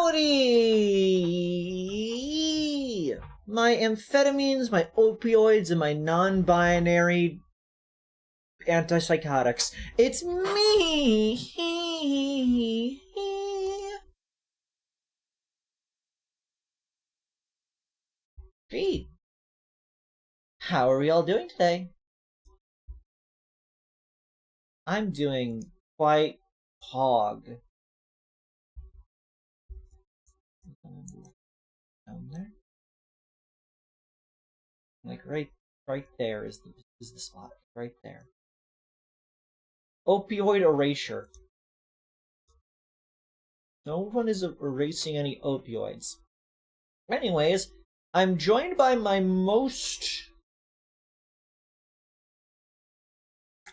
Howdy! My amphetamines, my opioids, and my non-binary antipsychotics. It's me! Gee. How are we all doing today? I'm doing quite hog. Down there? Like right there is the spot. Right there. Opioid erasure. No one is erasing any opioids. Anyways, I'm joined by my most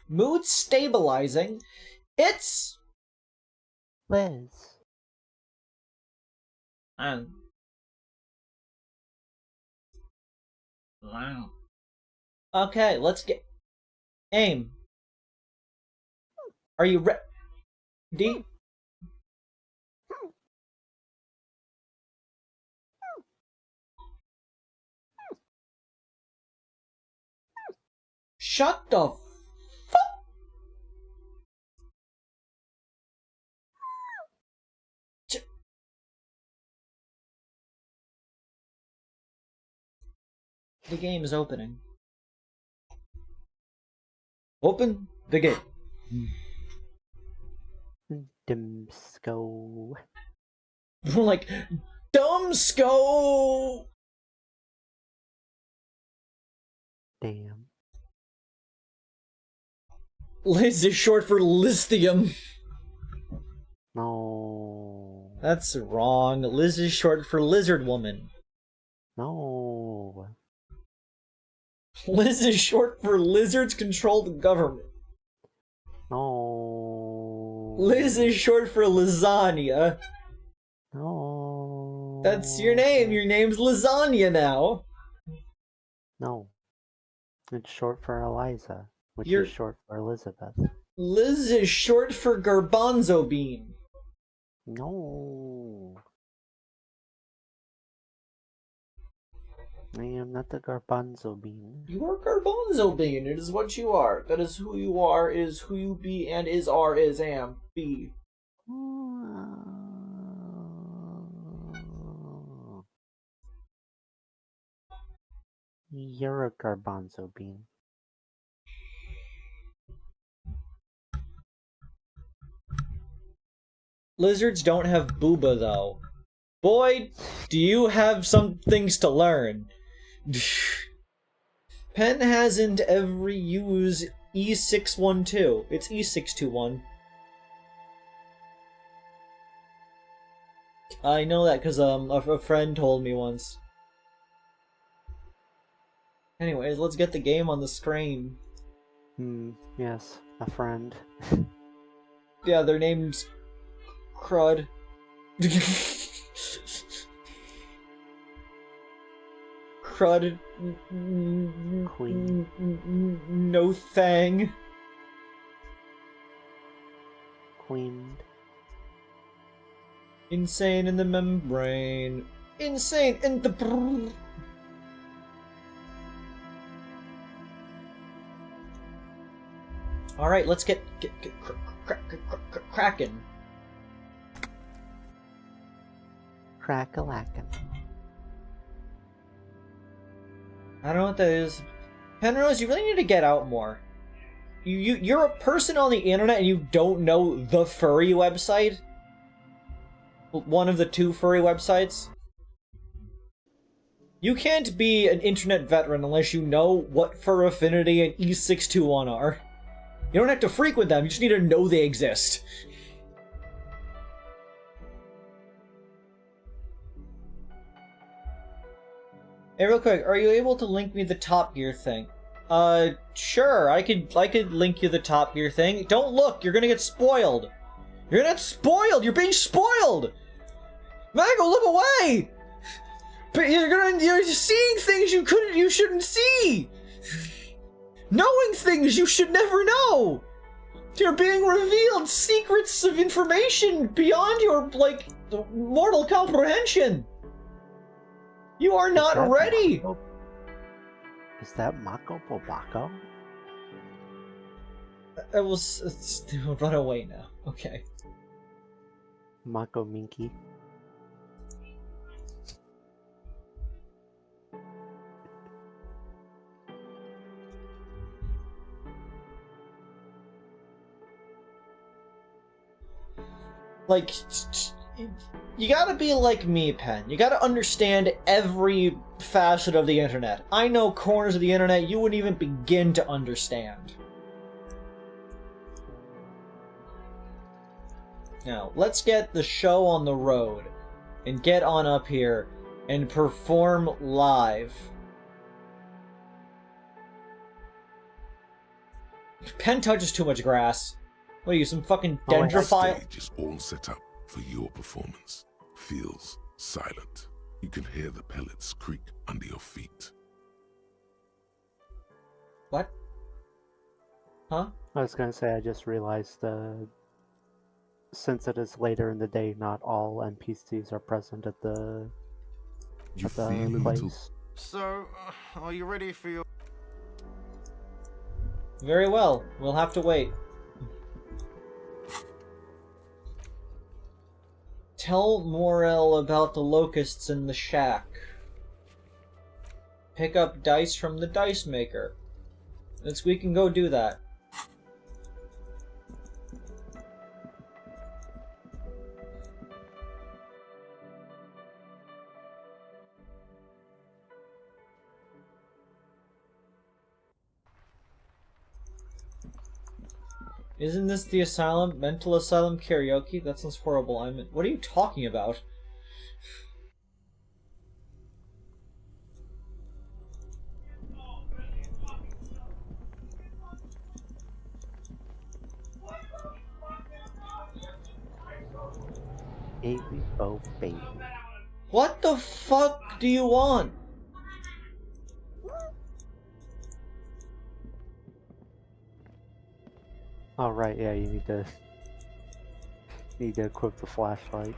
mood stabilizing. It's Liz. Wow. Okay, let's get aim. Are you ready? Shut the fuck. The game is opening. Open the game. Dumbsco. Like, Dumbsco! Damn. Liz is short for lithium. No. That's wrong. Liz is short for lizard woman. No. Liz is short for lizards control the government. No. Liz is short for lasagna. No. That's your name. Your name's Lasagna now. No. It's short for Eliza, which You're- is short for Elizabeth. Liz is short for garbanzo bean. No. I am not the garbanzo bean. You are garbanzo bean. It is what you are. That is who you are. It is who you be and is, are, is, am, be. You're a garbanzo bean. Lizards don't have booba, though. Boy, do you have some things to learn. Pen hasn't ever used E612. It's E621. I know that because a friend told me once. Anyways, let's get the game on the screen. Yes, a friend. Yeah, their name's Crud. Crud. Queen. No thang. Queen. Insane in the membrane. Insane in the brrr. Alright, let's get cracking. Crack-a-lackin'. I don't know what that is. Penrose, you really need to get out more. You're a person on the internet and you don't know the furry website? One of the two furry websites? You can't be an internet veteran unless you know what Fur Affinity and E621 are. You don't have to frequent them, you just need to know they exist. Hey, real quick, are you able to link me the Top Gear thing? Sure, I could link you the Top Gear thing. Don't look, you're gonna get spoiled. You're gonna get spoiled! You're being spoiled! Mago, look away! But you're seeing things you shouldn't see! Knowing things you should never know! You're being revealed secrets of information beyond your, like, The mortal comprehension! You are not ready! Is that Mako Bobako? I will run away now. Okay. Mako Minky. Like, you gotta be like me, Pen. You gotta understand every facet of the internet. I know corners of the internet you wouldn't even begin to understand. Now, let's get the show on the road and get on up here and perform live. Pen touches too much grass. What are you, some fucking dendrophile? The stage is all set up for your performance. Feels silent. You can hear the pellets creak under your feet. What? Huh? I was gonna say, I just realized since it is later in the day, not all NPCs are present at the You feel a place. little. So, are you ready for your... Very well. We'll have to wait. Tell Morel about the locusts in the shack. Pick up dice from the dice maker. We can go do that. Isn't this the asylum? Mental asylum karaoke? That sounds horrible. What are you talking about? Baby, oh baby. What the fuck do you want? Oh right, yeah, you need to equip the flashlight.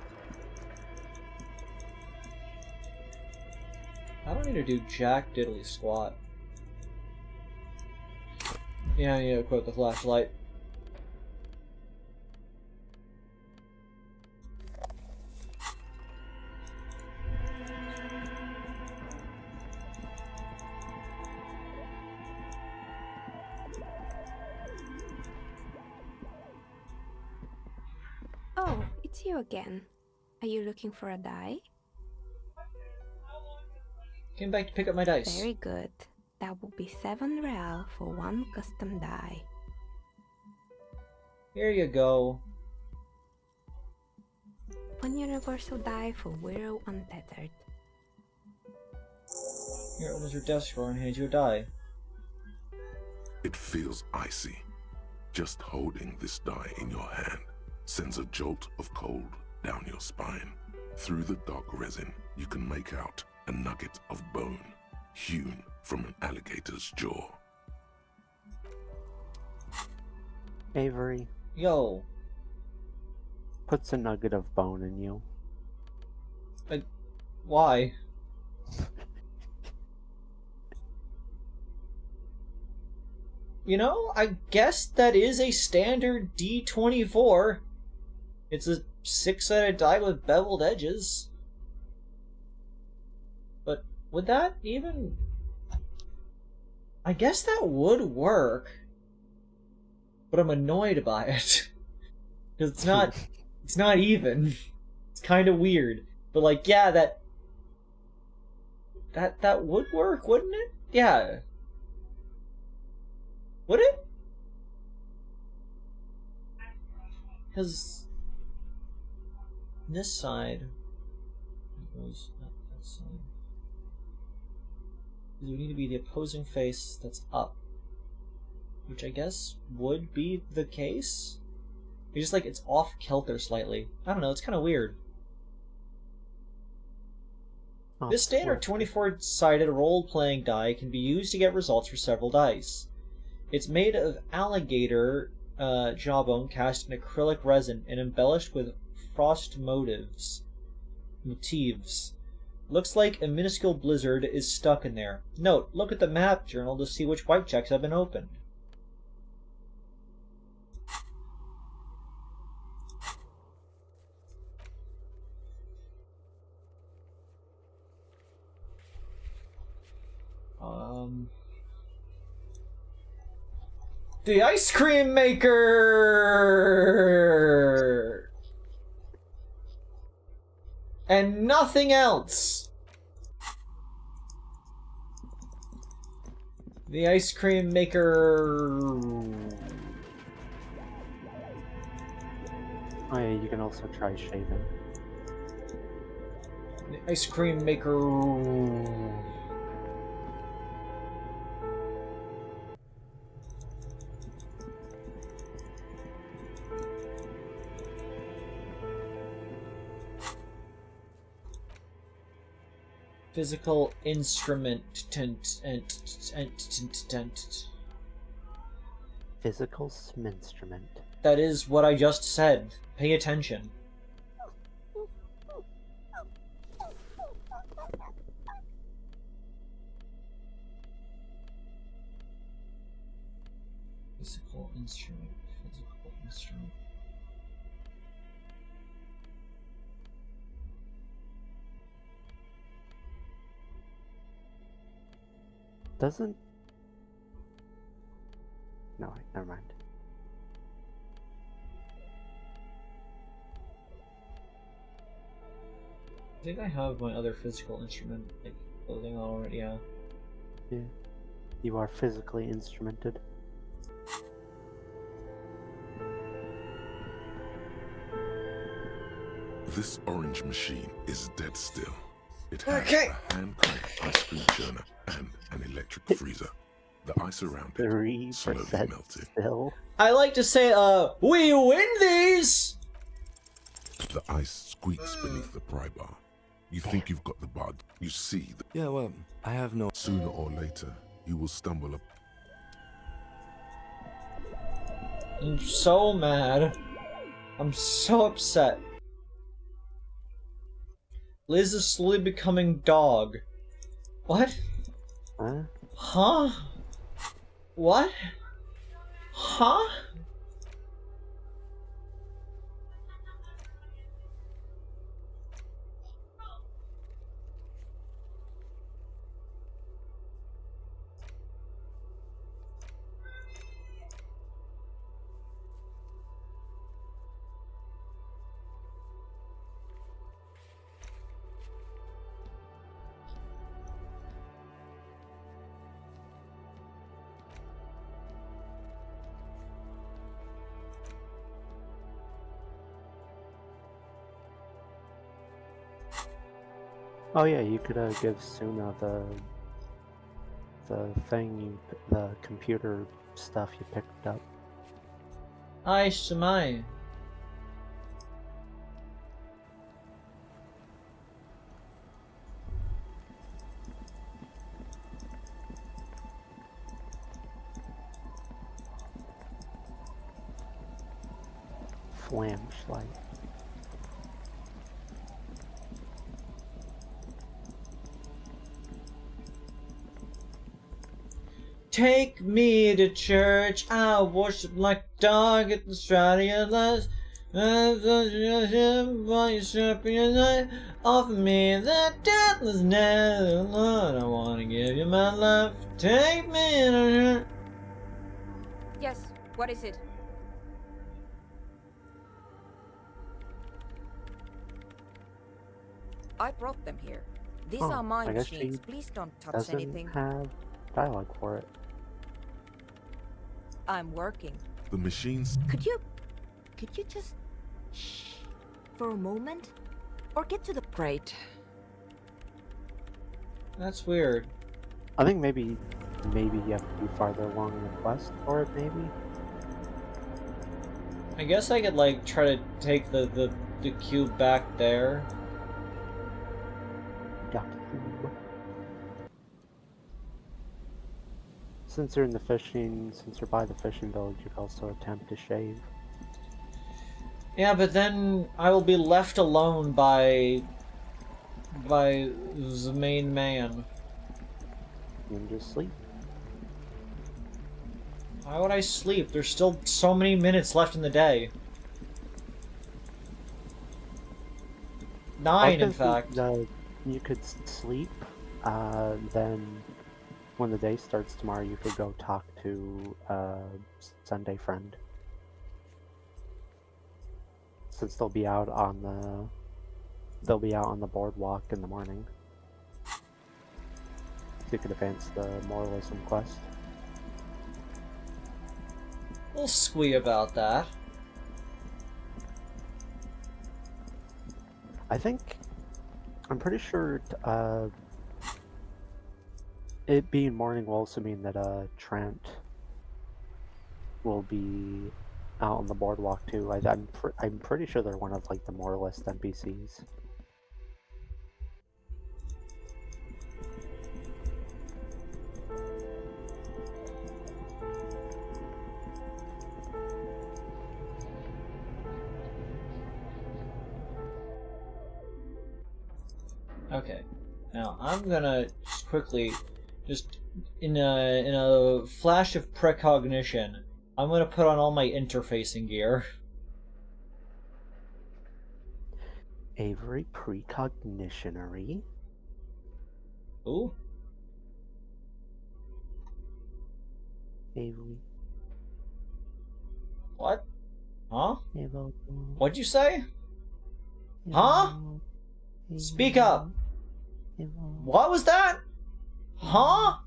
I don't need to do jack diddly squat. Yeah, I need to equip the flashlight. Oh, it's you again. Are you looking for a die? Came back to pick up my dice. Very good. That will be 7 real for 1 custom die. Here you go. 1 universal die for Wirral Untethered. Here, opens your desk drawer and hands you a die. It feels icy. Just holding this die in your hand sends a jolt of cold down your spine. Through the dark resin, you can make out a nugget of bone hewn from an alligator's jaw. Avery Yo. puts a nugget of bone in you. Why? You know, I guess that is a standard D24. It's a 6-sided die with beveled edges. But would that even... I guess that would work. But I'm annoyed by it. Because it's not even. It's kind of weird. But like, yeah, that would work, wouldn't it? Yeah. Would it? Because this side goes that side. We need to be the opposing face that's up, which I guess would be the case. It's just like it's off kilter slightly. I don't know. It's kind of weird. Oh, This standard 24-sided role-playing die can be used to get results for several dice. It's made of alligator jawbone cast in acrylic resin and embellished with frost motifs. motifs. Looks like a minuscule blizzard is stuck in there. Note, look at the map journal to see which white checks have been opened. The ice cream maker! And nothing else! The ice cream maker... Oh yeah, you can also try shaving. The ice cream maker... Physical instrument. Physical instrument. That is what I just said. Pay attention. Physical instrument. Physical instrument. Doesn't... No, never mind. I think I have my other physical instrument, like, clothing already, yeah. Yeah. You are physically instrumented. This orange machine is dead still. It has Okay. a hand-cranked ice cream churner and an electric freezer. The ice around it 3% slowly melting. still. I like to say, we win these! The ice squeaks beneath the pry bar. You think you've got the bar. You see that Yeah, well, I have no... sooner or later you will stumble up. I'm so mad. I'm so upset. Liz is slowly becoming dog. What? Huh? Huh? What? Huh? Oh yeah, you could give Suna the thing, the computer stuff you picked up. Ai, Shimai. Flashlight. Take me to church, I worship like a dog at the Stradia Lights. Offer me that deathless night, Lord, I wanna give you my life. Take me to church. Yes, what is it? I brought them here. These Oh, are my I guess machines. she Please don't touch Doesn't anything. have dialogue for it. I'm working. The machines Could you just shh for a moment? Or get to the... Great. That's weird. I think maybe you have to be farther along in the quest for it, maybe? I guess I could, like, try to take the cube back there. Since you're by the fishing village, you could also attempt to shave. Yeah, but then I will be left alone by by the main man. You can just sleep. Why would I sleep? There's still so many minutes left in the day. 9, in fact. You could sleep, then when the day starts tomorrow, you could go talk to a Sunday friend. Since they'll be out on the boardwalk in the morning. So you could advance the moralism quest. We'll squee about that. I'm pretty sure it being morning will also mean that Trent will be out on the boardwalk too. I'm pretty sure they're one of like the moralist NPCs. Okay, now I'm gonna just quickly, just in a flash of precognition, I'm gonna put on all my interfacing gear. Avery precognitionary. Ooh. Avery. What? Huh? Evo. What'd you say? Huh? Speak up. What was that? Huh?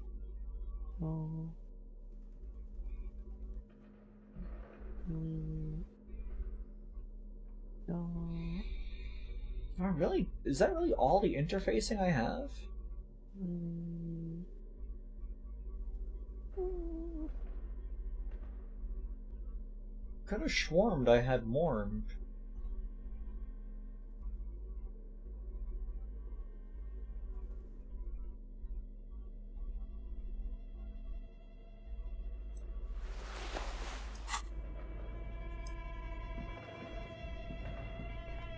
Really? Is that really all the interfacing I have? Could have swarmed I had more.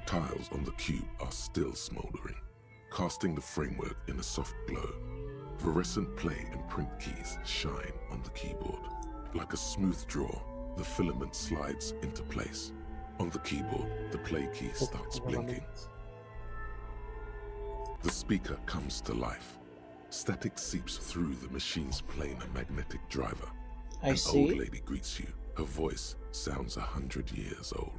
Tiles on the cube are still smoldering, casting the framework in a soft glow. Fluorescent play and print keys shine on the keyboard. Like a smooth draw, the filament slides into place. On the keyboard, the play key starts blinking. The speaker comes to life. Static seeps through the machine's planar magnetic driver. An old lady greets you. Her voice sounds 100 years old.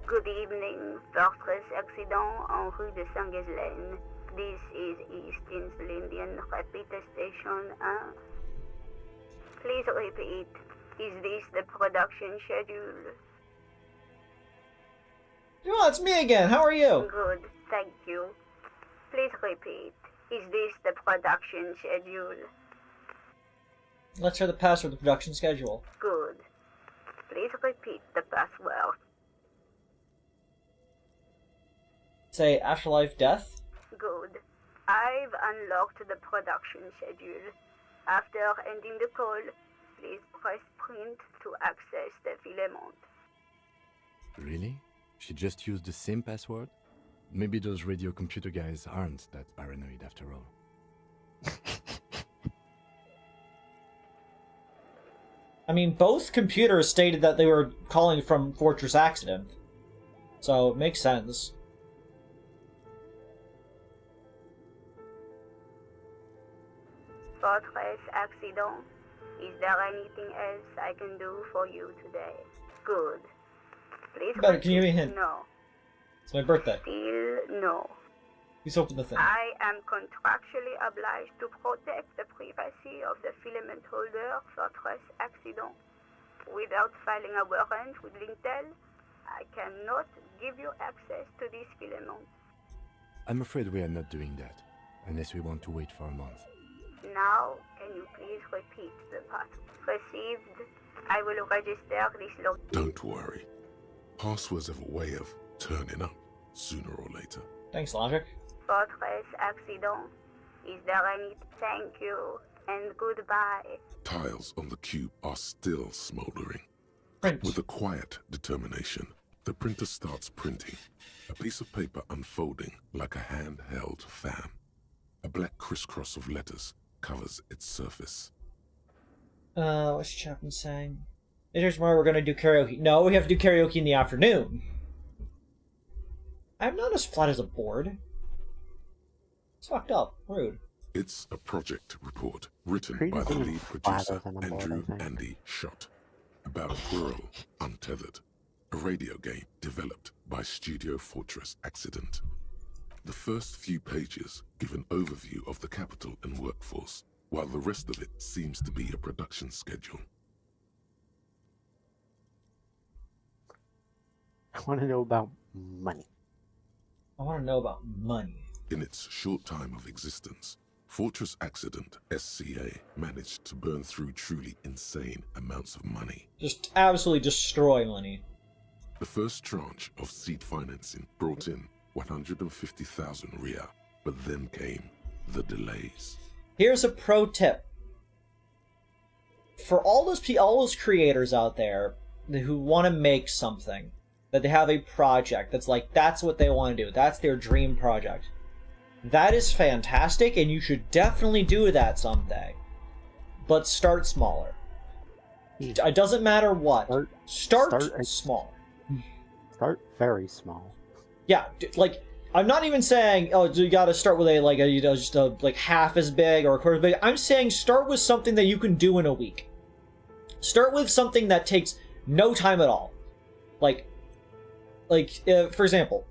Good evening, Fortress Accident en rue de Saint-Ghislaine. This is East Lindian Repeater Station 1. Please repeat. Is this the production schedule? Oh, it's me again. How are you? Good, thank you. Please repeat. Is this the production schedule? Let's hear the password of the production schedule. Good. Please repeat the password. Say afterlife death? Good. I've unlocked the production schedule. After ending the call, please press print to access the filament. Really? She just used the same password? Maybe those radio computer guys aren't that paranoid after all. I mean, both computers stated that they were calling from Fortress Accident. So, it makes sense. Fortress Accident. Is there anything else I can do for you today? Good. Please Better, can you give me a hint? No. It's my birthday. Still no. Please open the thing. I am contractually obliged to protect the privacy of the filament holder Fortress Accident. Without filing a warrant with Lintel, I cannot give you access to this filament. I'm afraid we are not doing that, unless we want to wait for a month. Now, can you please repeat the password? Received. I will register this log. Don't worry. Passwords have a way of turning up sooner or later. Thanks, Logic. Fortress Accident. Is there any... Thank you, and goodbye. Tiles on the cube are still smoldering. Print. With a quiet determination, The printer starts printing, a piece of paper unfolding like a handheld fan. A black crisscross of letters covers its surface. What's Chapman saying? Later tomorrow we're gonna do karaoke. No, we have to do karaoke in the afternoon. I'm not as flat as a board. It's fucked up. Rude. It's a project report written Creed by the isn't lead flatter producer, than a board, Andrew I think. Andy Schott, about Whirl Untethered, a radio game developed by Studio Fortress Accident. The first few pages give an overview of the capital and workforce, while the rest of it seems to be a production schedule. I want to know about money. I want to know about money. In its short time of existence, Fortress Accident SCA managed to burn through truly insane amounts of money. Just absolutely destroy money. The first tranche of seed financing brought in 150,000 Ria, but then came the delays. Here's a pro tip. For all those creators out there who want to make something, that they have a project that's like, that's what they want to do, that's their dream project. That is fantastic, and you should definitely do that someday. But start smaller. It doesn't matter what. Start small. Start very small. Yeah, like, I'm not even saying, oh, you gotta start with just like half as big or a quarter as big. I'm saying start with something that you can do in a week. Start with something that takes no time at all. For example,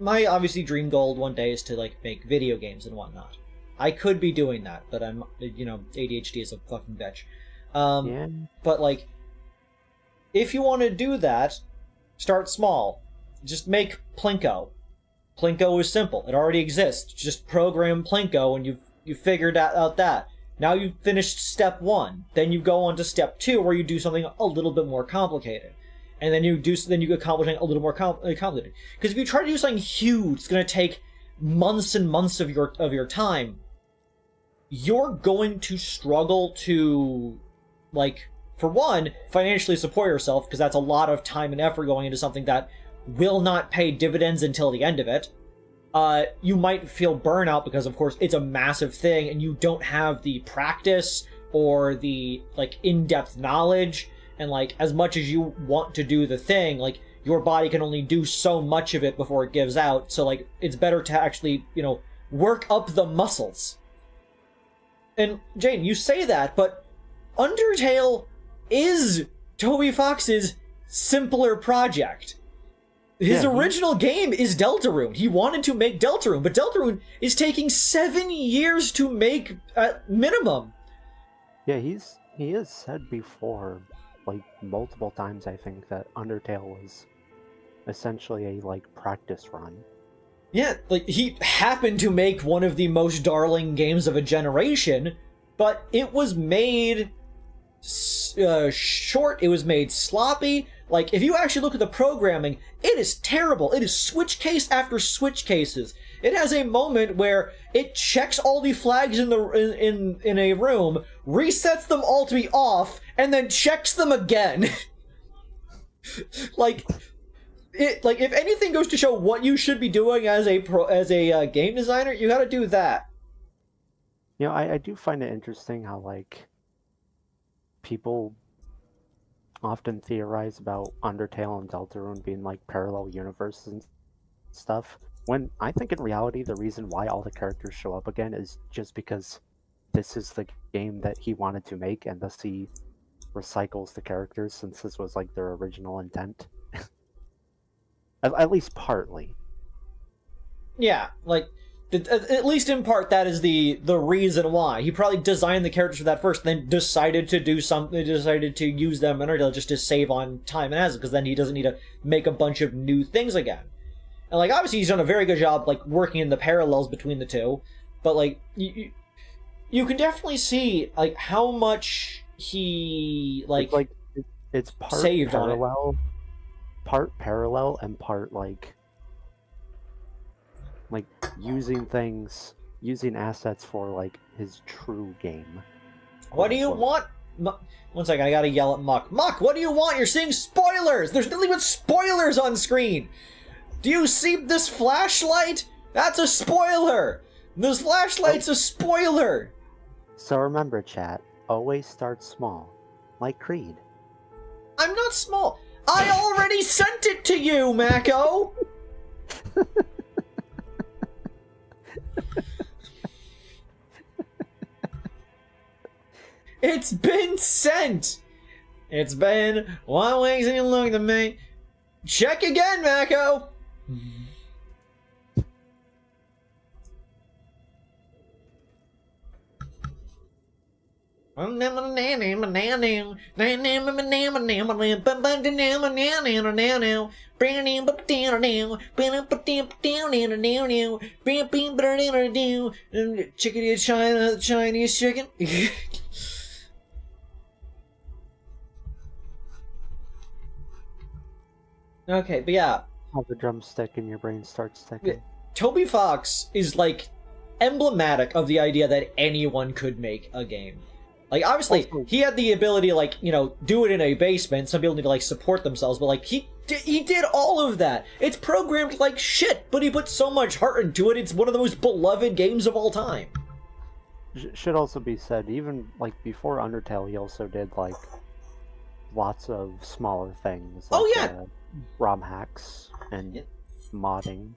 my obviously dream goal one day is to like make video games and whatnot. I could be doing that, but I'm, ADHD is a fucking bitch. Yeah. But like, if you want to do that, start small. Just make Plinko. Plinko is simple. It already exists. Just program Plinko and you figured out that. Now you've finished step 1. Then you go on to step 2 where you do something a little bit more complicated. And then you accomplish something a little more complicated. Because if you try to do something huge, it's going to take months and months of your time. You're going to struggle to, like, for one, financially support yourself, because that's a lot of time and effort going into something that will not pay dividends until the end of it. You might feel burnout because, of course, it's a massive thing, and you don't have the practice or the, like, in-depth knowledge, and, like, as much as you want to do the thing, like, your body can only do so much of it before it gives out, so, like, it's better to actually, work up the muscles. And, Jane, you say that, but Undertale is Toby Fox's simpler project. His original game is Deltarune. He wanted to make Deltarune, but Deltarune is taking 7 years to make at minimum. Yeah, he has said before, like, multiple times, I think, that Undertale was essentially a, like, practice run. Yeah, like, he happened to make one of the most darling games of a generation, but it was made short, it was made sloppy. Like, if you actually look at the programming, it is terrible. It is switch case after switch cases. It has a moment where it checks all the flags in a room, resets them all to be off, and then checks them again. If anything goes to show what you should be doing as a game designer, you got to do that. I do find it interesting how, like, people often theorize about Undertale and Deltarune being, like, parallel universes and stuff, when I think in reality the reason why all the characters show up again is just because this is the game that he wanted to make, and thus he recycles the characters since this was, like, their original intent. At least partly. Yeah, like, at least in part, that is the reason why. He probably designed the characters for that first, then decided to do something, decided to use them in Undertale just to save on time and hassle, because then he doesn't need to make a bunch of new things again. And, like, obviously he's done a very good job, like, working in the parallels between the two, but, like, you can definitely see, like, how much he, like it's part saved parallel, on it. Part parallel and part, like using assets for, like, his true game. What do you want? One second, I gotta yell at Muck. Muck, what do you want? You're seeing spoilers! There's nothing but spoilers on screen! Do you see this flashlight? That's a spoiler! This flashlight's a spoiler! So remember, chat, always start small. Like Creed. I'm not small. I already sent it to you, Mako! It's been sent! It's been 1 week since you looked at me. Check again, Mako! Chickadee China, Chinese chicken. Okay, but yeah. Have the drumstick and your brain starts ticking. Toby Fox is, like, emblematic of the idea that anyone could make a game. Like, obviously, he had the ability to, like, you know, do it in a basement. Some people need to, like, support themselves, but, like, he did all of that. It's programmed like shit, but he put so much heart into it, it's one of the most beloved games of all time. Should also be said, even, like, before Undertale, he also did, like, lots of smaller things. Like, oh, yeah! ROM hacks and modding.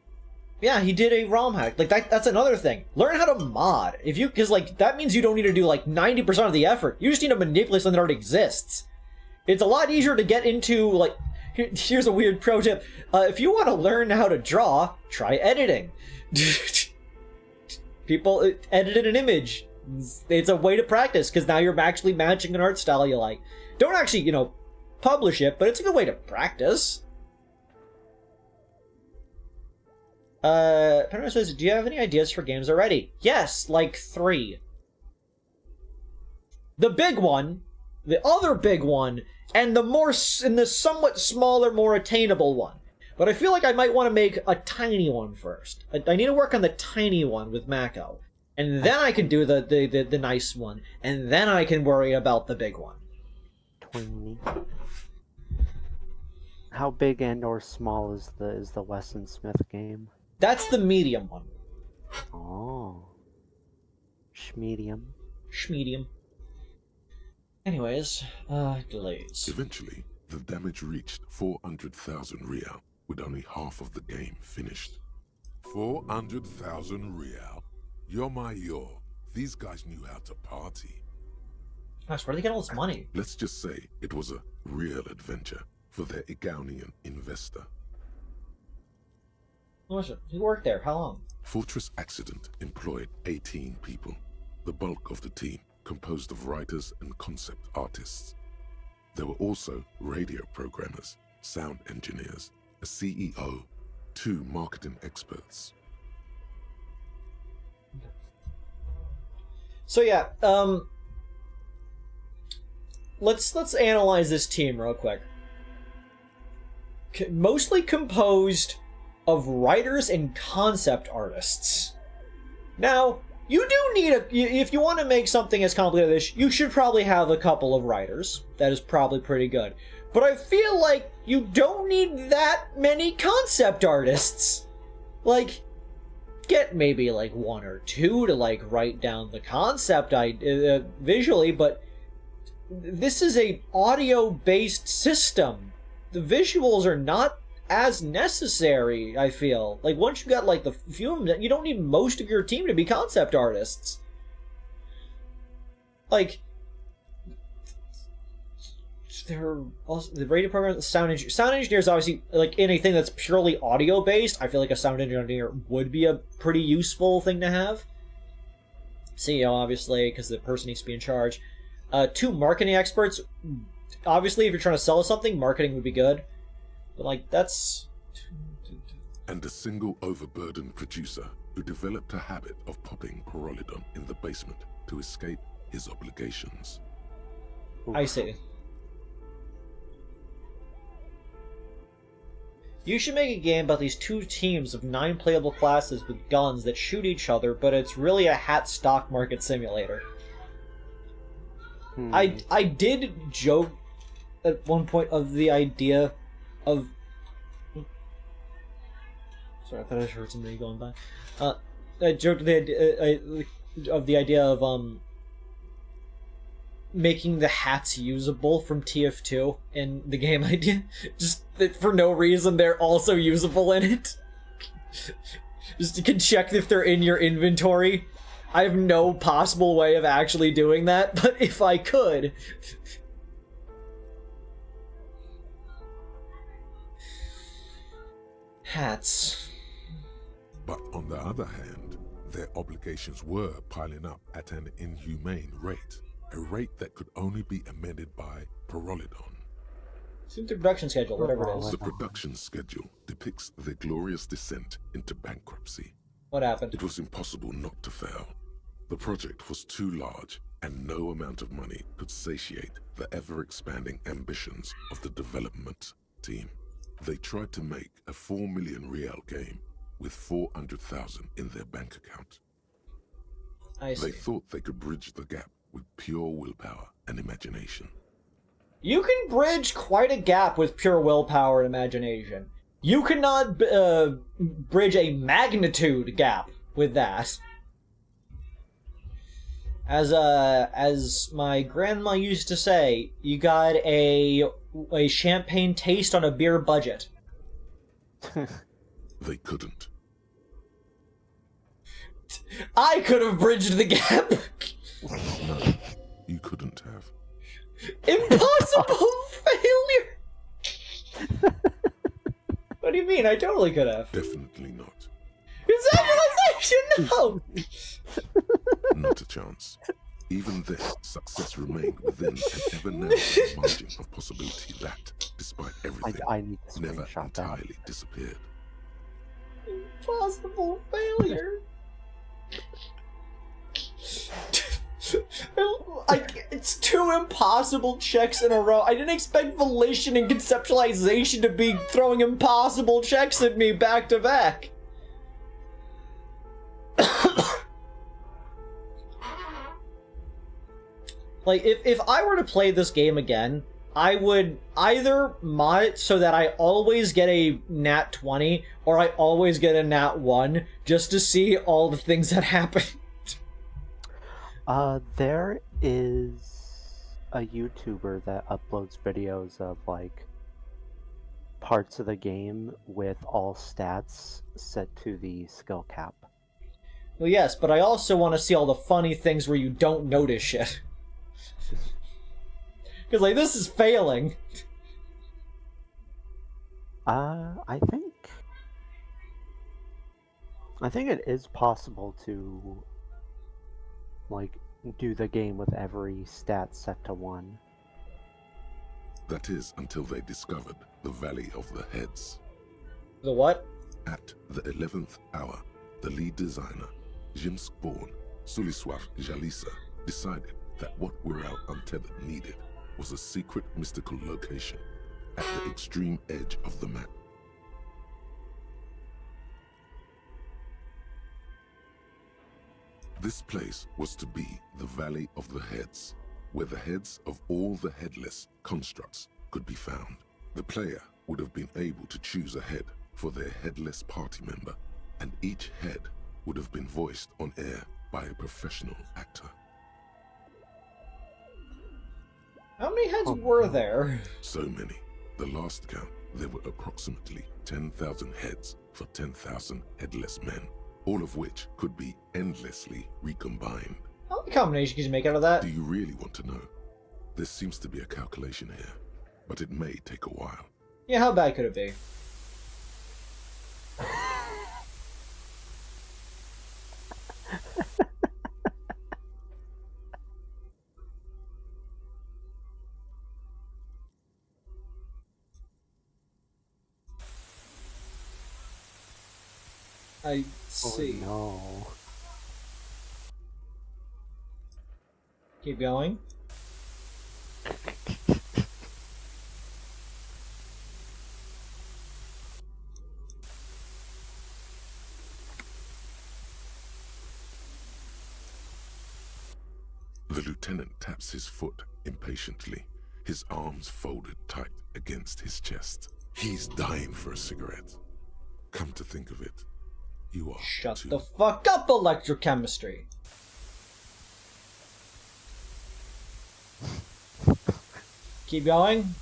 Yeah, he did a ROM hack. Like, that's another thing. Learn how to mod. Because, like, that means you don't need to do, like, 90% of the effort. You just need to manipulate something that already exists. It's a lot easier to get into, like... Here's a weird pro tip. If you want to learn how to draw, try editing. People edited an image. It's a way to practice, because now you're actually matching an art style you like. Don't actually, you know, publish it, but it's a good way to practice. Penrose says, do you have any ideas for games already? Yes, like 3. The big one, the other big one, and the somewhat smaller, more attainable one. But I feel like I might want to make a tiny one first. I need to work on the tiny one with Mako. And then I can do the nice one. And then I can worry about the big one. Tiny. How big and or small is the Wesson Smith game? That's the medium one. Oh. Schmedium. Schmedium. Anyways, delays. Eventually, the damage reached 400,000 real, with only half of the game finished. 400,000 real? Yo. These guys knew how to party. Gosh, where do they get all this money? Let's just say it was a real adventure for their Igaunian investor. Listen, he worked there. How long? Fortress Accident employed 18 people. The bulk of the team composed of writers and concept artists. There were also radio programmers, sound engineers, a CEO, 2 marketing experts. So yeah, let's analyze this team real quick. Mostly composed of writers and concept artists. Now, you do need if you want to make something as complicated as this, you should probably have a couple of writers. That is probably pretty good. But I feel like you don't need that many concept artists. Like, get maybe like 1 or 2 to like write down the concept visually, but this is a audio-based system. The visuals are not as necessary, I feel. Like, once you got like the few of them, you don't need most of your team to be concept artists. Like, there are also the radio program, sound engineers, obviously, like anything that's purely audio based. I feel like a sound engineer would be a pretty useful thing to have. CEO, obviously, because the person needs to be in charge. 2 marketing experts. Obviously, if you're trying to sell us something, marketing would be good. But like, that's... And a single overburdened producer who developed a habit of popping Pyrrolidon in the basement to escape his obligations. I see. You should make a game about these 2 teams of 9 playable classes with guns that shoot each other, but it's really a hat stock market simulator. I did joke at one point of the idea of. Sorry, I thought I heard somebody going by. I joked of the idea of making the hats usable from TF2 in the game idea. Just that for no reason they're also usable in it. Just you can check if they're in your inventory. I have no possible way of actually doing that, but if I could. Hats. But on the other hand, their obligations were piling up at an inhumane rate, a rate that could only be amended by Pyrrolidon. See the production schedule, whatever it is. The production schedule depicts their glorious descent into bankruptcy. What happened? It was impossible not to fail. The project was too large, and no amount of money could satiate the ever-expanding ambitions of the development team. They tried to make a 4 million real game with 400,000 in their bank account. I see. They thought they could bridge the gap with pure willpower and imagination. You can bridge quite a gap with pure willpower and imagination. You cannot bridge a magnitude gap with that. As my grandma used to say, you got a champagne taste on a beer budget. They couldn't. I could have bridged the gap. No, you couldn't have. Impossible failure. What do you mean? I totally could have. Definitely not. Conceptualization, no. Not a chance. Even then, success remained within an ever-narrowing margin of possibility that, despite everything, I need to never screenshot that. entirely disappeared. Impossible failure. It's 2 impossible checks in a row. I didn't expect volition and conceptualization to be throwing impossible checks at me back to back. Like, if I were to play this game again, I would either mod it so that I always get a nat 20, or I always get a nat 1, just to see all the things that happen. There is a YouTuber that uploads videos of, like, parts of the game with all stats set to the skill cap. Well, yes, but I also want to see all the funny things where you don't notice shit. Because, like, this is failing. I think it is possible to, like, do the game with every stat set to 1. That is until they discovered the Valley of the Heads. The what? At the 11th hour, the lead designer, Jimsk-born Sulisław Jalisa, decided that what Wirral Untethered needed was a secret mystical location at the extreme edge of the map. This place was to be the Valley of the Heads, where the heads of all the headless constructs could be found. The player would have been able to choose a head for their headless party member, and each head would have been voiced on air by a professional actor. How many heads were there? So many. The last count, there were approximately 10,000 heads for 10,000 headless men, all of which could be endlessly recombined. How many combinations can you make out of that? Do you really want to know? There seems to be a calculation here, but it may take a while. Yeah, how bad could it be? I see. Oh, no. Keep going. The lieutenant taps his foot impatiently, his arms folded tight against his chest. He's dying for a cigarette. Come to think of it, you are Shut too. the fuck up, electrochemistry! Keep going.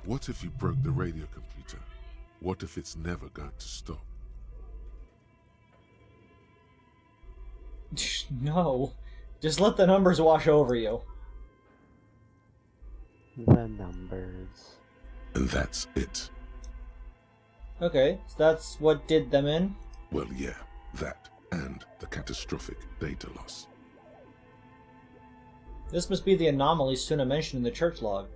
What if you broke the radio computer? What if it's never going to stop? No. Just let the numbers wash over you. The numbers. And that's it. Okay, so that's what did them in? Well, yeah, that and the catastrophic data loss. This must be the anomaly Suna mentioned in the church log.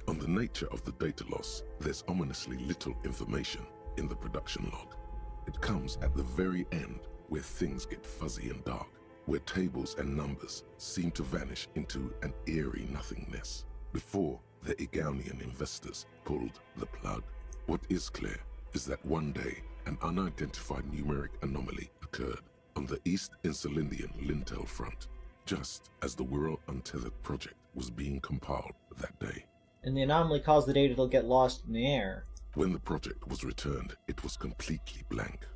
On the nature of the data loss, there's ominously little information in the production log. It comes at the very end, where things get fuzzy and dark, where tables and numbers seem to vanish into an eerie nothingness, before the Igaunian investors pulled the plug. What is clear is that one day, an unidentified numeric anomaly occurred on the East Insulindian Lintel front, just as the World Untethered project was being compiled that day. And the anomaly caused the data to get lost in the air. When the project was returned, it was completely blank.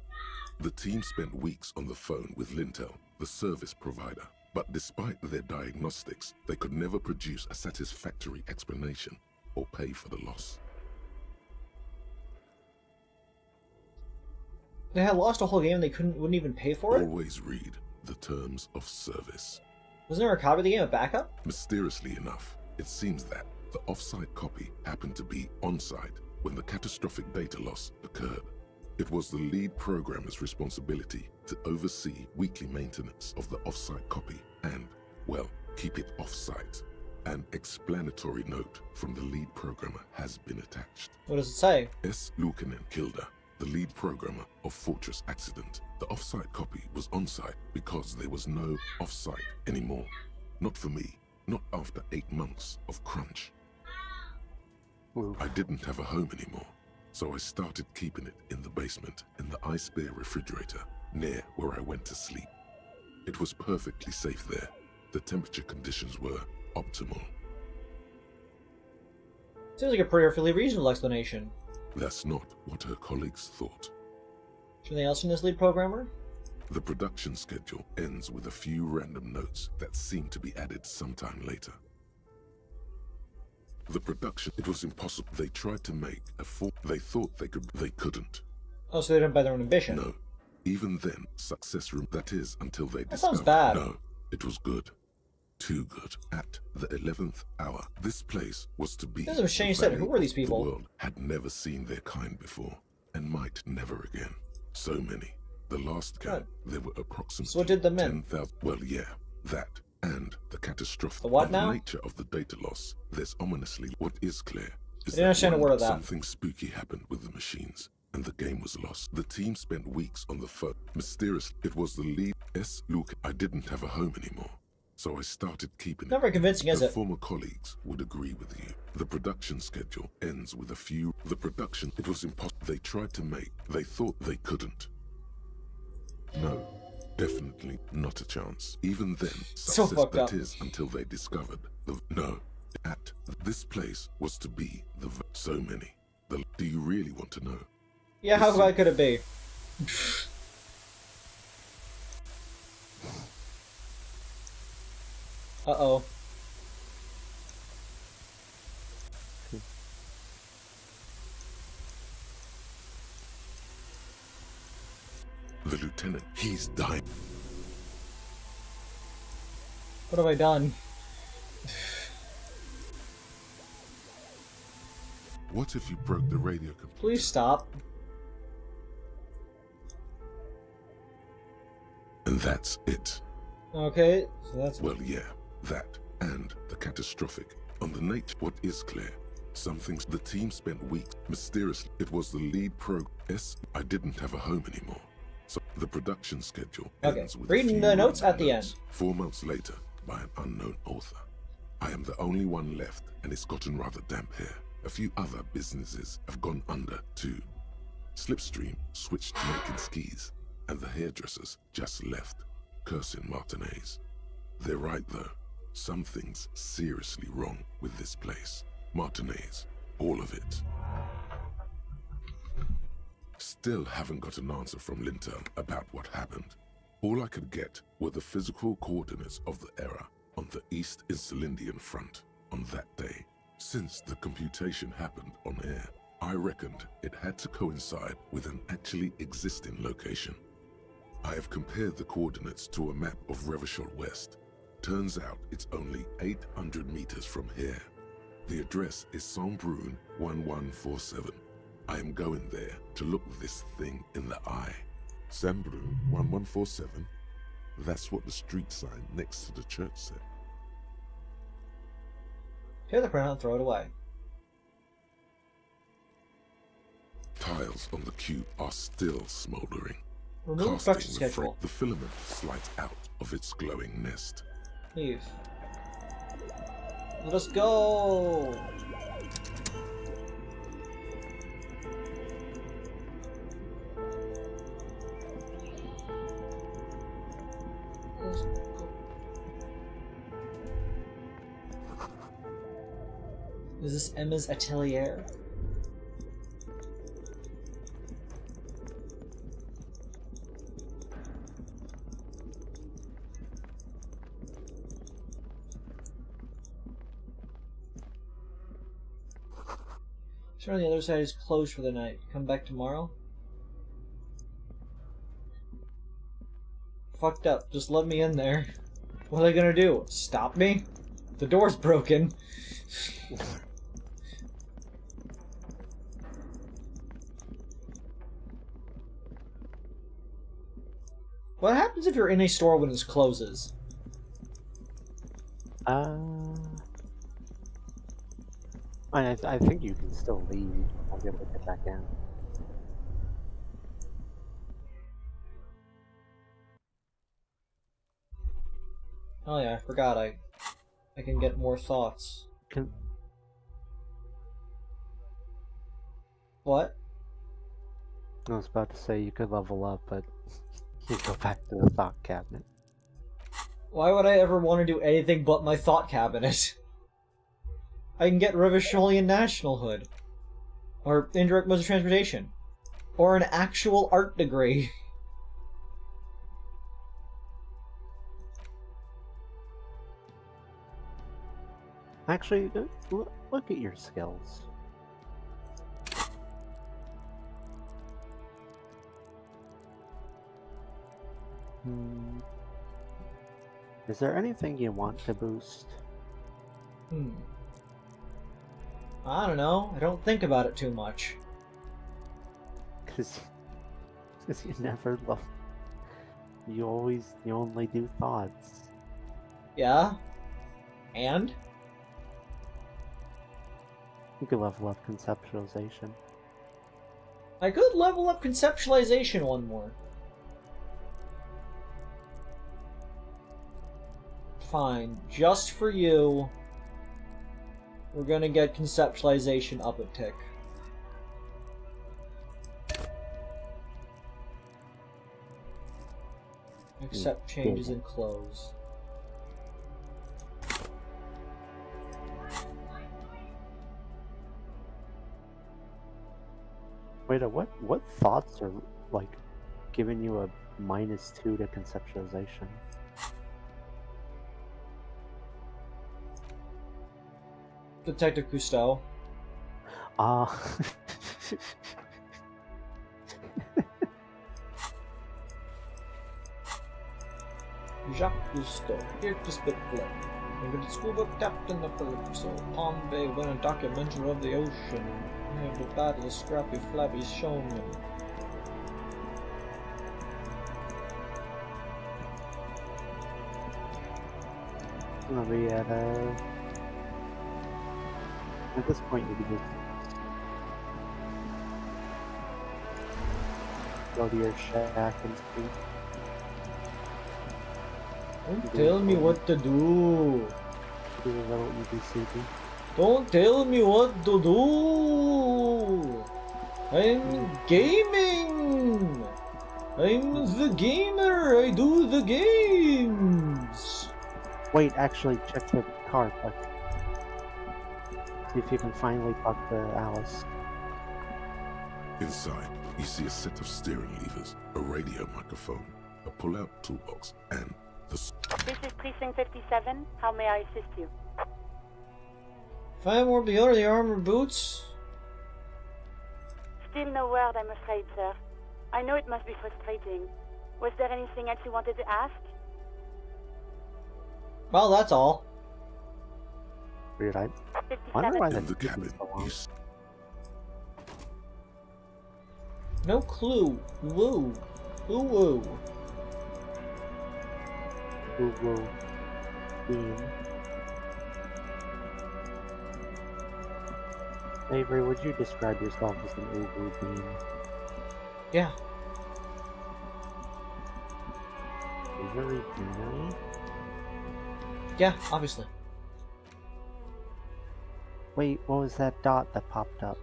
The team spent weeks on the phone with Lintel, the service provider, but despite their diagnostics, they could never produce a satisfactory explanation or pay for the loss. They had lost a whole game and they wouldn't even pay for it? Always read the terms of service. Wasn't there a copy of the game a backup? Mysteriously enough, it seems that the off-site copy happened to be on-site when the catastrophic data loss occurred. It was the lead programmer's responsibility to oversee weekly maintenance of the off-site copy and, well, keep it off-site. An explanatory note from the lead programmer has been attached. What does it say? Tlālōcān Kilda, the lead programmer of Fortress Accident. The off-site copy was on-site because there was no off-site anymore. Not for me, not after 8 months of crunch. Oof. I didn't have a home anymore, so I started keeping it in the basement in the ice bear refrigerator near where I went to sleep. It was perfectly safe there. The temperature conditions were optimal. Seems like a perfectly reasonable explanation. That's not what her colleagues thought. Anything else in this lead programmer? The production schedule ends with a few random notes that seem to be added sometime later. The production, it was impossible. They tried to make a they thought they couldn't. Oh, so they didn't by their own ambition. No. Even then, success room, that is, until they That sounds discovered. bad. No, it was good. Too good. At the 11th hour, this place was to be. This is a shame you the said. valley Who were these the people? world had never seen their kind before, and might never again. So many. The last count, there were approximately So what did them in? 10,000. Well, yeah, that and the catastrophic. The what on now? The nature of the data loss. There's ominously. What is clear is I didn't understand a one, word of that. something spooky happened with the machines, and the game was lost. The team spent weeks on the phone. Mysteriously, it was the lead. Tlālōcān. I didn't have a home anymore, so I started keeping Not very convincing, is The it? former colleagues would agree with you. The production schedule ends with a few. The production, it was impossible. They tried to make. They thought they couldn't. No, definitely not a chance. Even then, So success fucked that up. is until they discovered the no. At this place was to be the so many. Do you really want to know? Yeah, how bad could it be? Uh-oh. The lieutenant, he's dying. What have I done? What if you broke the radio computer? Please stop. And that's it. Okay, so that's... Well, yeah, that and the catastrophic. On the nature, what is clear? Something's. The team spent weeks. Mysteriously, it was the lead I didn't have a home anymore. So the production schedule ends with a reading few the notes random at the notes. 4 months later, by an unknown author. I am the only one left, and it's gotten rather damp here. A few other businesses have gone under too. Slipstream switched to making skis, and the hairdressers just left, cursing Martinez. They're right though. Something's seriously wrong with this place. Martinez, all of it. Still haven't got an answer from Linton about what happened. All I could get were the physical coordinates of the error on the East Insulindian front on that day. Since the computation happened on air, I reckoned it had to coincide with an actually existing location. I have compared the coordinates to a map of Revachol West. Turns out it's only 800 meters from here. The address is Saint-Brun 1147. I am going there to look this thing in the eye. Saint-Brun 1147? That's what the street sign next to the church said. Tear the printout and throw it away. Tiles on the cube are still smoldering. Remove Casting production the schedule. The filament slides out of its glowing nest. Leave. Let us go! Is this Emma's atelier? Sure, the other side is closed for the night. Come back tomorrow? Fucked up. Just let me in there. What are they gonna do? Stop me? The door's broken. What happens if you're in a store when it closes? I think you can still leave. I'll be able to get back in. Oh yeah, I forgot. I can get more thoughts. What? I was about to say you could level up, but you go back to the thought cabinet. Why would I ever want to do anything but my thought cabinet? I can get Revacholian nationalhood. Or indirect modes of transportation. Or an actual art degree. Actually, look at your skills. Is there anything you want to boost? I don't know. I don't think about it too much. Cause you never love. You only do thoughts. Yeah? And? You could level up conceptualization. I could level up conceptualization one more. Fine. Just for you, we're gonna get conceptualization up a tick. Accept changes in clothes. Wait, what thoughts are like giving you a -2 to conceptualization? Detective Cousteau. Jacques Cousteau, here to spit blood. I'm a scuba captain of Calypso, Palm Bay, when a documenter of the ocean. I have the battle of Scrappy Flabby shown me. Gonna be at this point you could just go to your shack and speak. Don't tell me what to do. Do a little EBCD. Don't tell me what to do. I'm gaming. I'm the gamer. I do the games. Wait, actually, check the car. Like, see if you can finally talk to Alice. Inside, you see a set of steering levers, a radio microphone, a pull-out toolbox, and the This is Precinct 57. How may I assist you? 5 more beyond the armored boots. Still no word, I'm afraid, sir. I know it must be frustrating. Was there anything else you wanted to ask? Well, that's all. Weird. I wonder why in that the cabin. You No clue. Woo. Woo woo. Google Beam. Avery, would you describe yourself as an Uwu bean? Yeah. Very beanery? Yeah, obviously. Wait, what was that dot that popped up?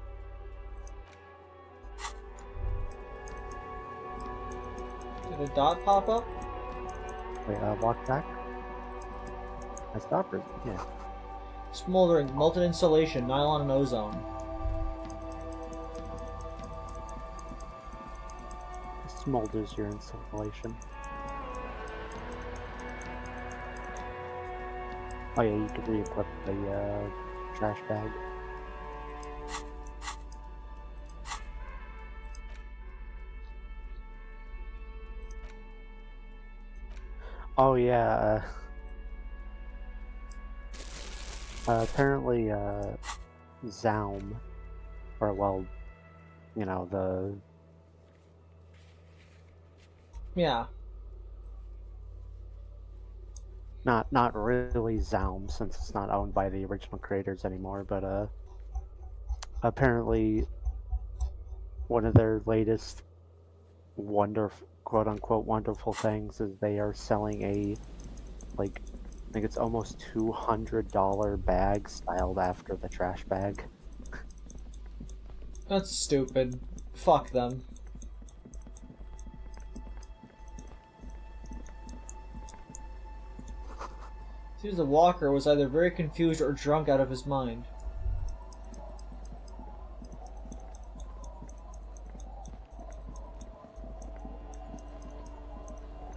Did a dot pop up? Wait, walk back? I stopped it. Yeah. Smoldering, molten insulation, nylon and ozone. Smolders your insulation. Oh yeah, you could re-equip the trash bag. Oh yeah, apparently Zaum, or well, you know, the... Yeah. Not really Zaum, since it's not owned by the original creators anymore, but apparently one of their latest quote-unquote wonderful things is they are selling a, like, I think it's almost $200 bag styled after the trash bag. That's stupid. Fuck them. Seems the walker was either very confused or drunk out of his mind.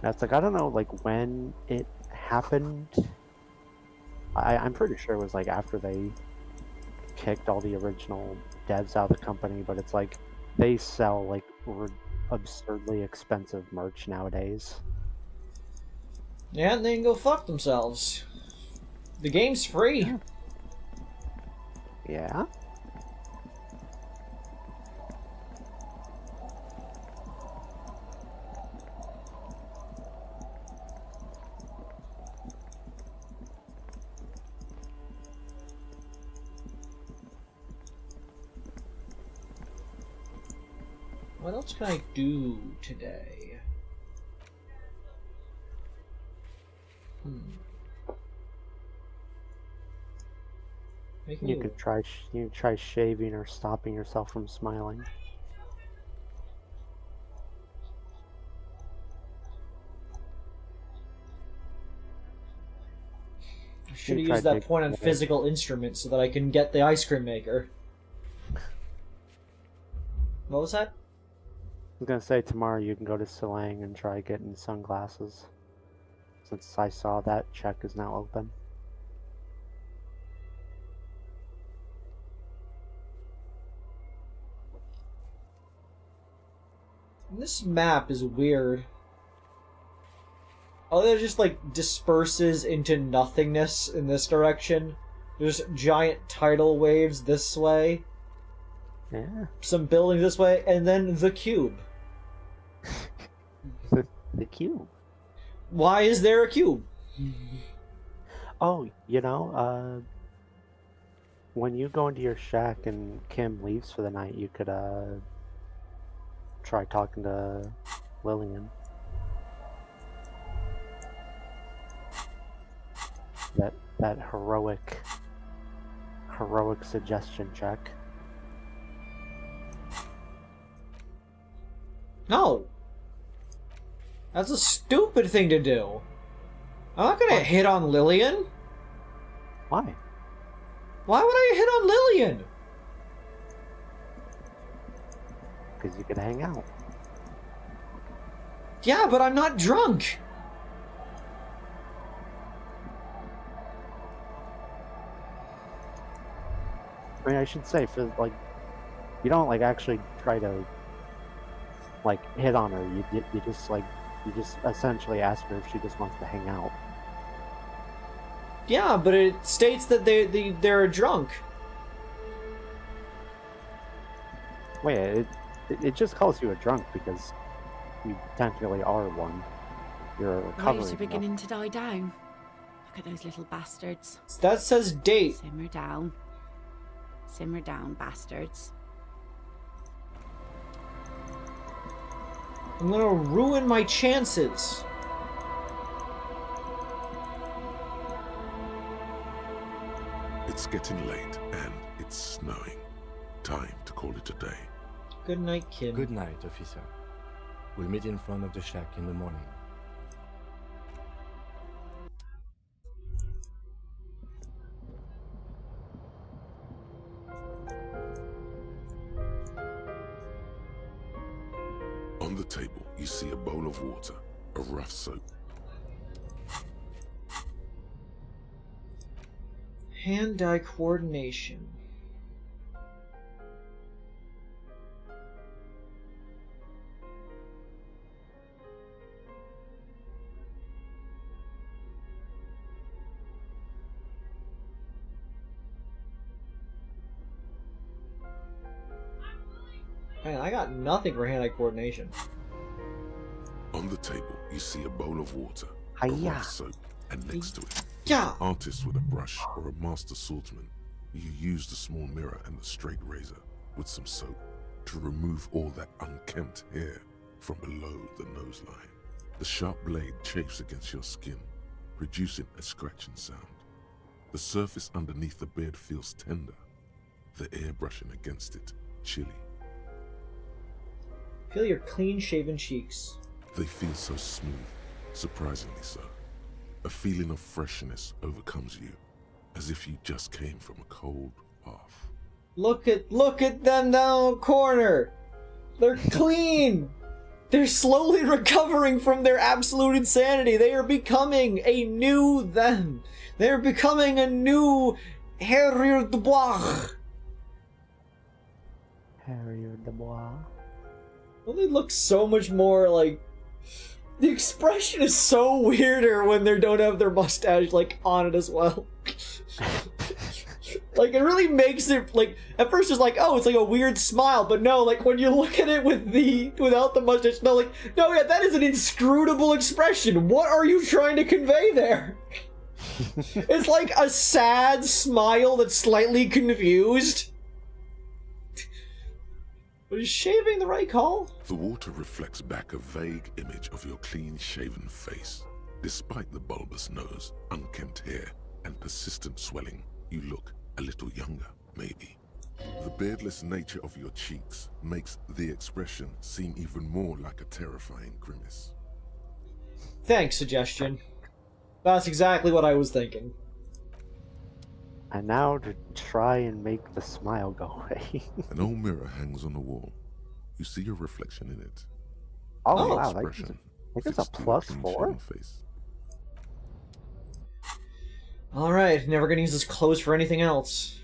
That's like, I don't know, like, when it happened. I'm pretty sure it was, like, after they kicked all the original devs out of the company, but it's like, they sell, like, absurdly expensive merch nowadays. Yeah, and they can go fuck themselves. The game's free. Yeah? What else can I do today? You could try shaving or stopping yourself from smiling. I should have used that point on physical instruments so that I can get the ice cream maker. What was that? I was gonna say tomorrow you can go to Silang and try getting sunglasses. Since I saw that check is now open. This map is weird. Oh, it just like disperses into nothingness in this direction. There's giant tidal waves this way. Yeah. Some buildings this way, and then the cube. The cube. Why is there a cube? Oh, you know, when you go into your shack and Kim leaves for the night, you could try talking to Lillian. That heroic heroic suggestion check. No. That's a stupid thing to do. I'm not gonna hit on Lillian. Why? Why would I hit on Lillian? Because you could hang out. Yeah, but I'm not drunk. I mean, I should say, for like, you don't like actually try to like hit on her. You just essentially ask her if she just wants to hang out. Yeah, but it states that they're drunk. Wait, it just calls you a drunk because you technically are one. You're Right, recovering. you're beginning to die down. Look at those little bastards. That says date. Simmer down. Simmer down, bastards. I'm gonna ruin my chances. It's getting late and it's snowing. Time to call it a day. Good night, kid. Good night, officer. We'll meet in front of the shack in the morning. On the table, you see a bowl of water, a rough soap. Hand-eye coordination. Man, I got nothing for hand-eye coordination. On the table, you see a bowl of water, a Hiya. rough soap, and next to it, Yeah. artist with a brush or a master swordsman, you use the small mirror and the straight razor with some soap to remove all that unkempt hair from below the nose line. The sharp blade chafes against your skin, producing a scratching sound. The surface underneath the beard feels tender, the air brushing against it chilly. Feel your clean-shaven cheeks. They feel so smooth, surprisingly so. A feeling of freshness overcomes you, as if you just came from a cold bath. Look at them down the corner. They're clean. They're slowly recovering from their absolute insanity. They are becoming a new them. They're becoming a new Harrier de Bois. Harrier de Bois. Well, they look so much more like... The expression is so weirder when they don't have their mustache, like, on it as well. Like, it really makes it, like, at first it's like, oh, it's like a weird smile, but no, like, when you look at it without the mustache, no, like, no, yeah, that is an inscrutable expression. What are you trying to convey there? It's like a sad smile that's slightly confused. But is shaving the right call? The water reflects back a vague image of your clean-shaven face. Despite the bulbous nose, unkempt hair, and persistent swelling, you look a little younger, maybe. The beardless nature of your cheeks makes the expression seem even more like a terrifying grimace. Thanks, suggestion. That's exactly what I was thinking. And now to try and make the smile go away. An old mirror hangs on the wall. You see your reflection in it. Oh, Your wow, expression I think it's a fits to plus your 4. clean-shaven face. Alright, never gonna use this clothes for anything else.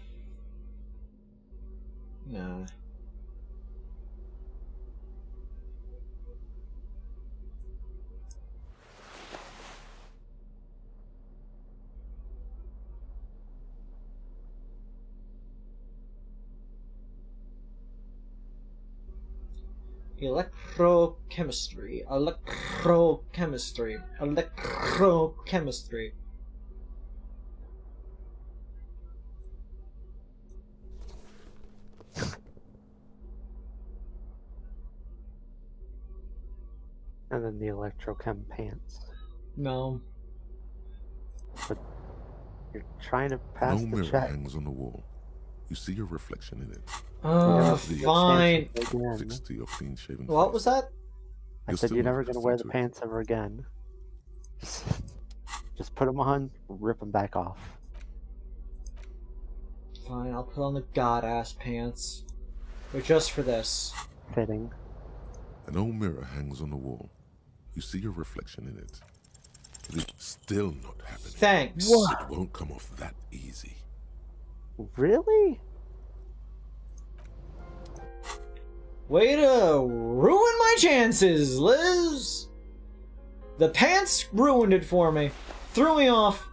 Nah. Electrochemistry. Electrochemistry. Electrochemistry. And then the electrochem pants. No. But you're trying to pass An old the mirror check. hangs on the wall. You see your reflection in it. Fine. Fixed to your clean-shaven What face. was that? I You're said still you're not never gonna wear the accustomed to it. pants ever again. Just put them on, rip them back off. Fine, I'll put on the god-ass pants. But just for this. Fitting. An old mirror hangs on the wall. You see your reflection in it. But it's still not happening. Thanks. It won't come off that easy. Really? Way to ruin my chances, Liz! The pants ruined it for me. Threw me off.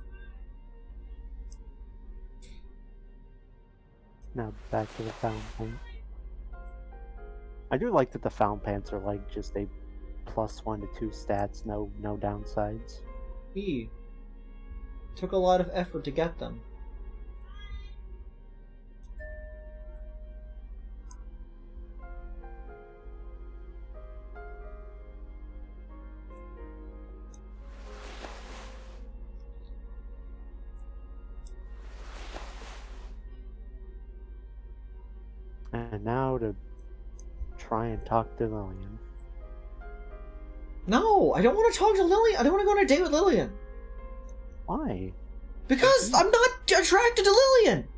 Now back to the found pants. I do like that the found pants are like just a +1 to 2 stats, no downsides. Took a lot of effort to get them. And now to try and talk to Lillian. No, I don't want to talk to Lillian. I don't want to go on a date with Lillian. Why? Because I'm not attracted to Lillian.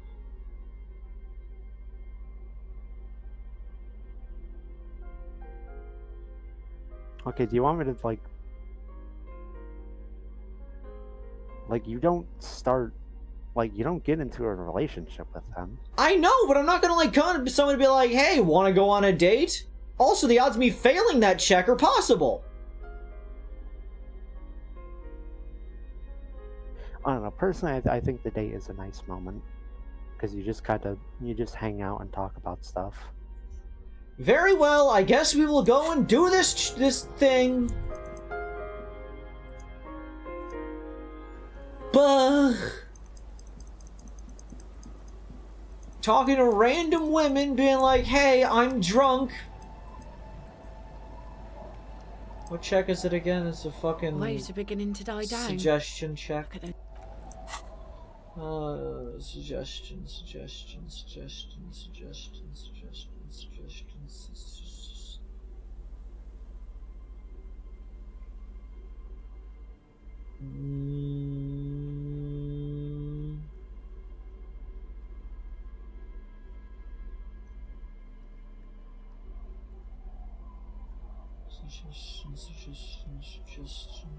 Okay, do you want me to you don't start, you don't get into a relationship with them. I know, but I'm not gonna come to someone and be like, hey, wanna go on a date? Also, the odds of me failing that check are possible. I don't know, personally I think the date is a nice moment. Because you just hang out and talk about stuff. Very well, I guess we will go and do this thing. But talking to random women, being like, hey, I'm drunk. What check is it again? It's a fucking Waves are beginning to die down. suggestion check. Look at Suggestions. Suggestion.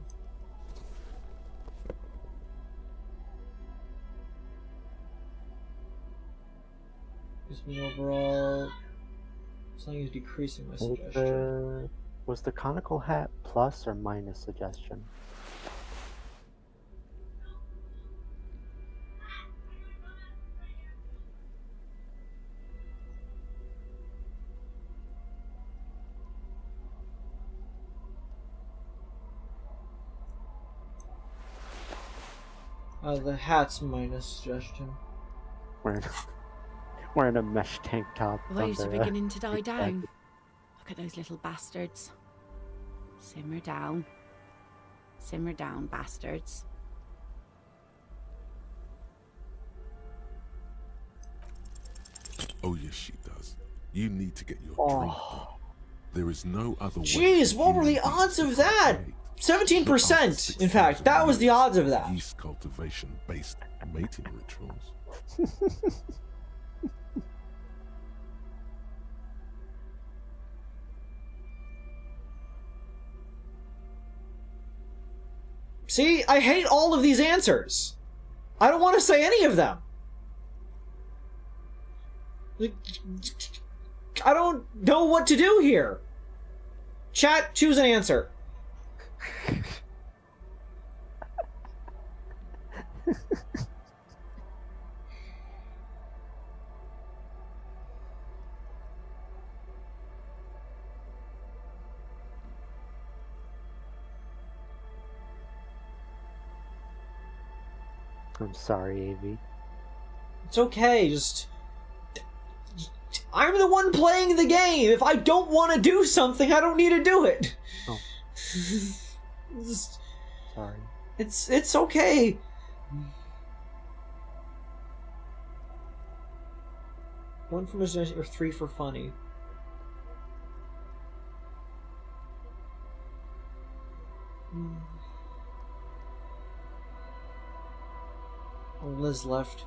Gives me overall. Something is decreasing my suggestion. Was the conical hat plus or minus suggestion? The hat's minus suggestion. Wearing a mesh tank top. Waves are under a beginning to die big down. jacket. Look at those little bastards. Simmer down. Simmer down, bastards. Oh yes, she does. You need to get your drink on. There is no other way. Jeez, what were the odds of that? 17%. In fact, that was the odds of that. Yeast cultivation-based mating rituals. See, I hate all of these answers. I don't want to say any of them. I don't know what to do here. Chat, choose an answer. I'm sorry, AV. It's okay, I'm the one playing the game. If I don't want to do something, I don't need to do it. Oh. Sorry. It's okay. 1 for imagination or 3 for funny? Oh, Liz left.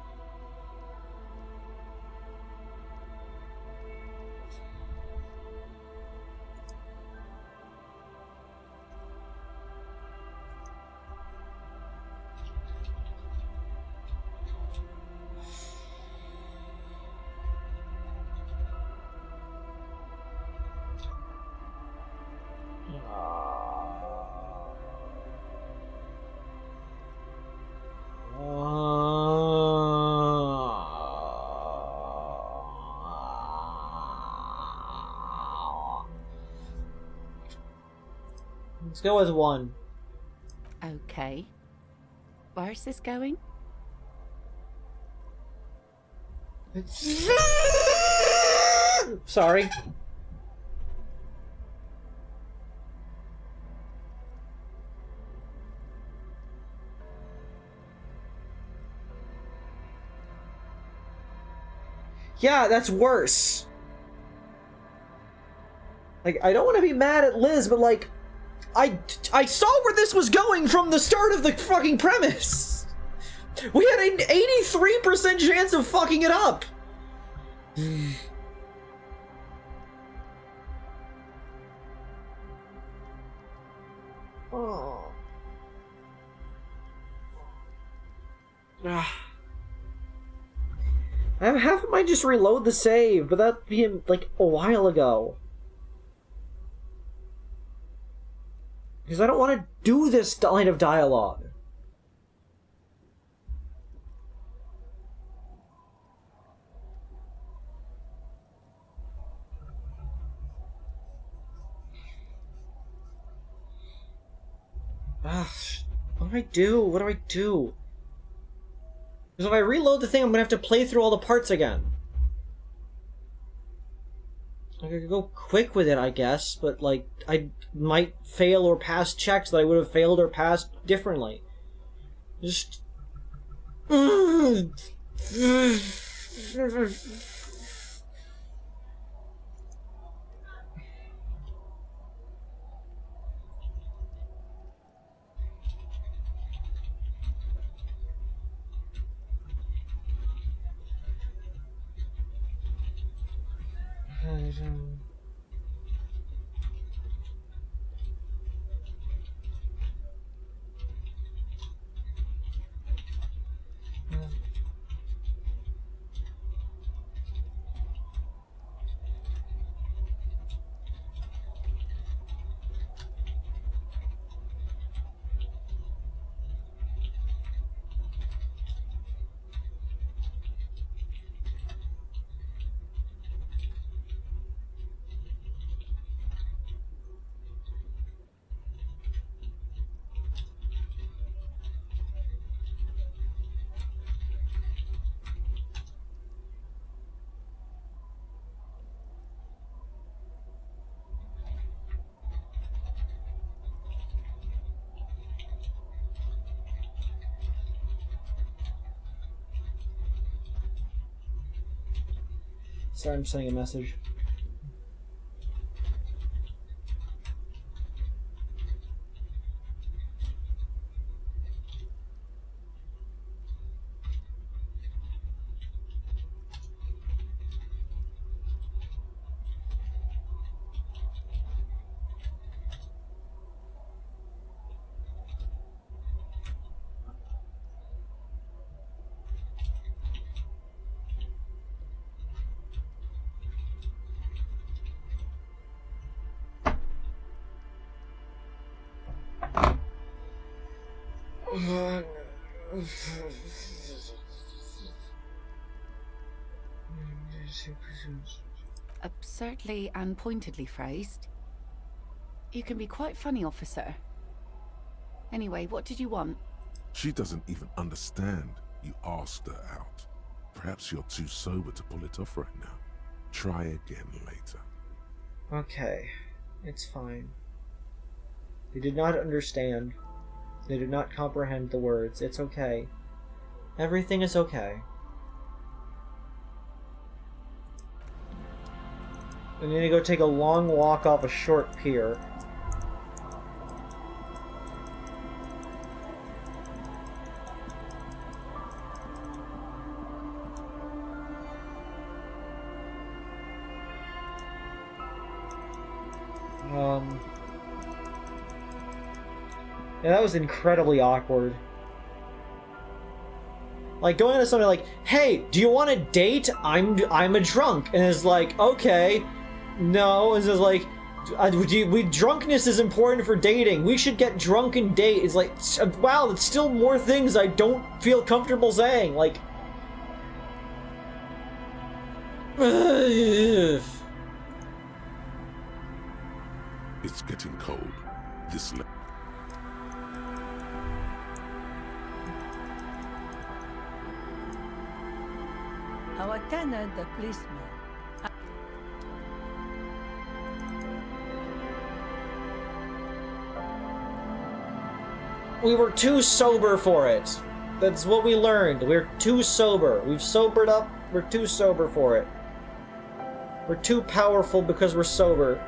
Let's go with 1. Okay. Where's this going? Sorry. Yeah, that's worse. Like, I don't want to be mad at Liz, but like, I saw where this was going from the start of the fucking premise. We had an 83% chance of fucking it up. Oh. I have half of mine just reload the save, but that'd be like a while ago. Because I don't want to do this line of dialogue. Ugh, what do I do? What do I do? Because if I reload the thing, I'm gonna have to play through all the parts again. I could go quick with it, I guess, but like, I might fail or pass checks that I would have failed or passed differently. Just... Sorry, I'm sending a message. Absurdly and pointedly phrased. You can be quite funny, officer. Anyway, what did you want? She doesn't even understand you asked her out. Perhaps you're too sober to pull it off right now. Try again later. Okay, it's fine. They did not understand. They did not comprehend the words. It's okay. Everything is okay. I need to go take a long walk off a short pier. Yeah, that was incredibly awkward. Like, going to somebody like, hey, do you want a date? I'm a drunk. And it's like, okay, no. It's just like, drunkenness is important for dating. We should get drunk and date. It's like, wow, that's still more things I don't feel comfortable saying. Like, it's getting cold. This the policeman. we were too sober for it. That's what we learned. We're too sober. We've sobered up. We're too sober for it. We're too powerful because we're sober.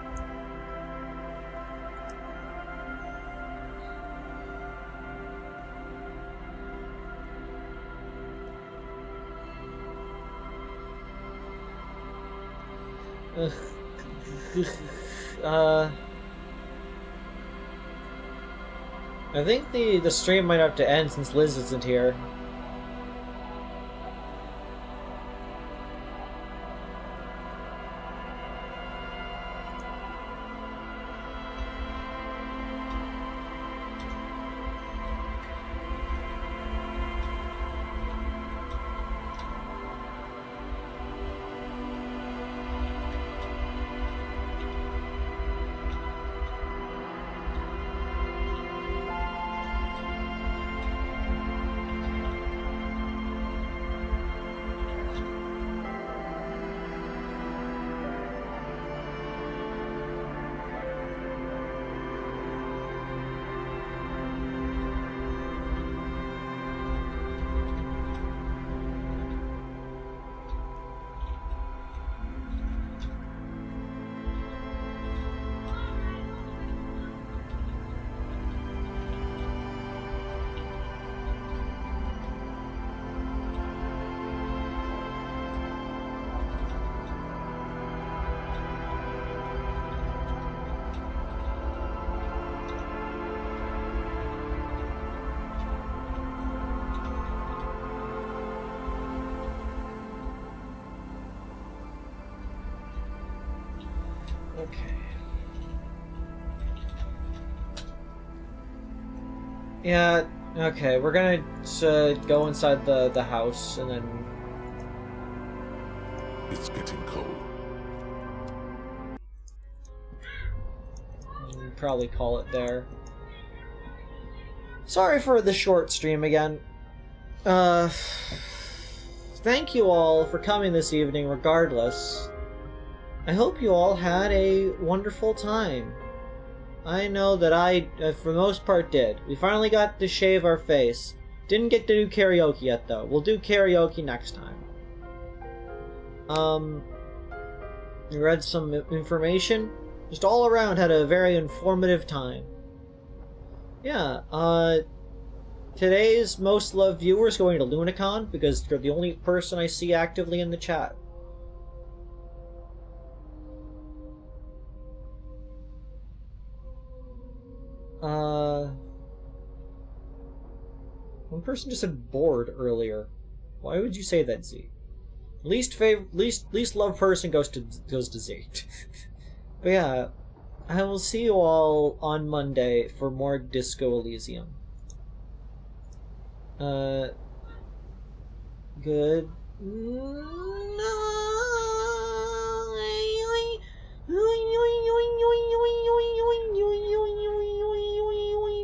I think the stream might have to end since Liz isn't here. Okay. Yeah, okay, we're gonna go inside the house and then... It's getting cold. We'll probably call it there. Sorry for the short stream again. Thank you all for coming this evening regardless. I hope you all had a wonderful time. I know that I, for the most part, did. We finally got to shave our face. Didn't get to do karaoke yet, though. We'll do karaoke next time. We read some information. Just all around had a very informative time. Yeah, today's most loved viewer is going to Tlālōcān because you're the only person I see actively in the chat. One person just said bored earlier. Why would you say that, Z? Least loved person goes to Z. But yeah, I will see you all on Monday for more Disco Elysium. Good night.